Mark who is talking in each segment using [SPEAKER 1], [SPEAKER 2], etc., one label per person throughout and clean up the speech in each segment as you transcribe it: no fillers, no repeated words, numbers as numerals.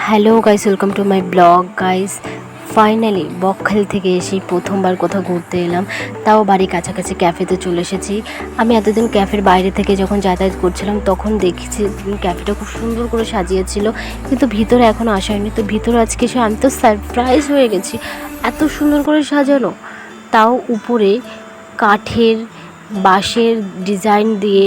[SPEAKER 1] Hello guys, welcome to my blog guys. Finally Bakkhali থেকে এসেই প্রথমবার কোথাও ঘুরতে এলাম, তাও বাড়ির কাছাকাছি ক্যাফেতে চলে এসেছি। আমি এতদিন ক্যাফের বাইরে থেকে যখন যাতায়াত করছিলাম তখন দেখেছি ক্যাফেটা খুব সুন্দর করে সাজিয়েছিল, কিন্তু ভিতরে এখনও আসা হয়নি। তো ভিতরে আজকে এসে আমি তো সারপ্রাইজ হয়ে গেছি, এত সুন্দর করে সাজানো, তাও উপরে কাঠের বাঁশের ডিজাইন দিয়ে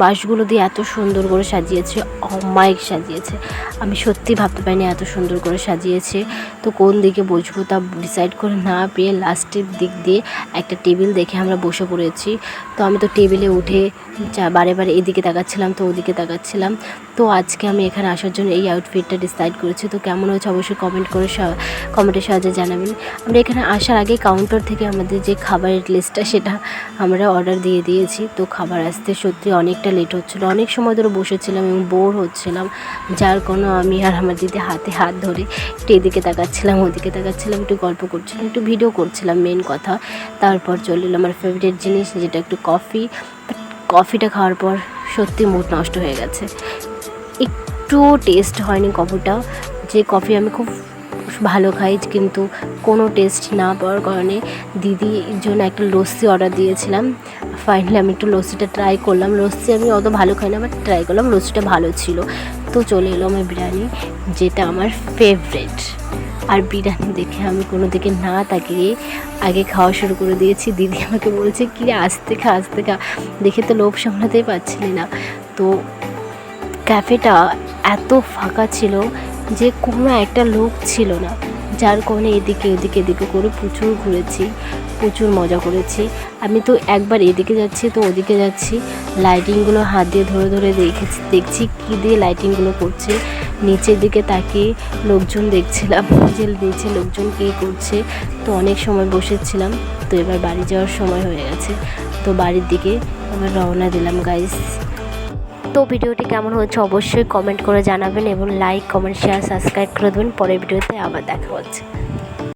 [SPEAKER 1] বাঁশগুলো দিয়ে এত সুন্দর করে সাজিয়েছে, অমায়িক সাজিয়েছে। আমি সত্যি ভাবতে পারিনি এত সুন্দর করে সাজিয়েছে। তো কোন দিকে বসবো তা ডিসাইড করে না পেয়ে লাস্টের দিক দিয়ে একটা টেবিল দেখে আমরা বসে পড়েছি। তো আমি তো টেবিলে উঠে বারে বারে এদিকে তাকাচ্ছিলাম তো ওদিকে তাকাচ্ছিলাম। তো আজকে আমি এখানে আসার জন্য এই আউটফিটটা ডিসাইড করেছি। তো কেমন হয়েছে অবশ্যই কমেন্টের সাহায্যে জানাবেন। আমরা এখানে আসার আগে কাউন্টার থেকে আমাদের যে খাবারের লিস্টটা সেটা আমরা অর্ডার দিয়ে দিয়েছি। তো খাবার আসতে সত্যি অনেকটা লেট হচ্ছিলো, অনেক সময় ধরে বসেছিলাম এবং বোর হচ্ছিলাম, যার কোনো আমি আর আমার দিদি হাতে হাত ধরে একটু এদিকে তাকাচ্ছিলাম ওদিকে তাকাচ্ছিলাম, একটু গল্প করছিলাম, একটু ভিডিও করছিলাম মেন কথা। তারপর চলে এলো আমার ফেভারিট জিনিস, যেটা একটু কফিটা খাওয়ার পর সত্যি মুড নষ্ট হয়ে গেছে, একটু টেস্ট হয়নি কফিটা। যে কফি আমি খুব ভালো খাই কিন্তু কোনো টেস্ট না পাওয়ার কারণে দিদির জন্য একটা লস্যি অর্ডার দিয়েছিলাম। ফাইনালি আমি একটু লস্যিটা ট্রাই করলাম, লস্যি আমি অত ভালো খাই না, বাট ট্রাই করলাম, লস্যিটা ভালো ছিল। তো চলে এলো আমার বিরিয়ানি, যেটা আমার ফেভারেট। আর বিরিয়ানি দেখে আমি কোনো দিকে না তাকিয়ে আগে খাওয়া শুরু করে দিয়েছি। দিদি আমাকে বলছে কি রে, আস্তে খা। দেখে তো লোভ সামলাতেই পারছিলি না। তো ক্যাফেটা এত ফাঁকা ছিল যে কোনো একটা লোক ছিল না, যার কারণে এদিকে করে প্রচুর ঘুরেছি, প্রচুর মজা করেছি। আমি তো একবার এদিকে যাচ্ছি তো ওদিকে যাচ্ছি, লাইটিংগুলো হাত দিয়ে ধরে ধরে দেখছি কী দিয়ে লাইটিংগুলো করছে। নিচের দিকে তাকিয়ে লোকজন দেখছিলাম যে নিচে লোকজন কী করছে। তো অনেক সময় বসেছিলাম। তো এবার বাড়ি যাওয়ার সময় হয়ে গেছে, তো বাড়ির দিকে আবার রওনা দিলাম গাইস। তো ভিডিওটি কেমন হচ্ছে অবশ্যই কমেন্ট করে জানাবেন এবং লাইক, কমেন্ট, শেয়ার, সাবস্ক্রাইব করে দেবেন। পরের ভিডিওতে আবার দেখা হচ্ছে।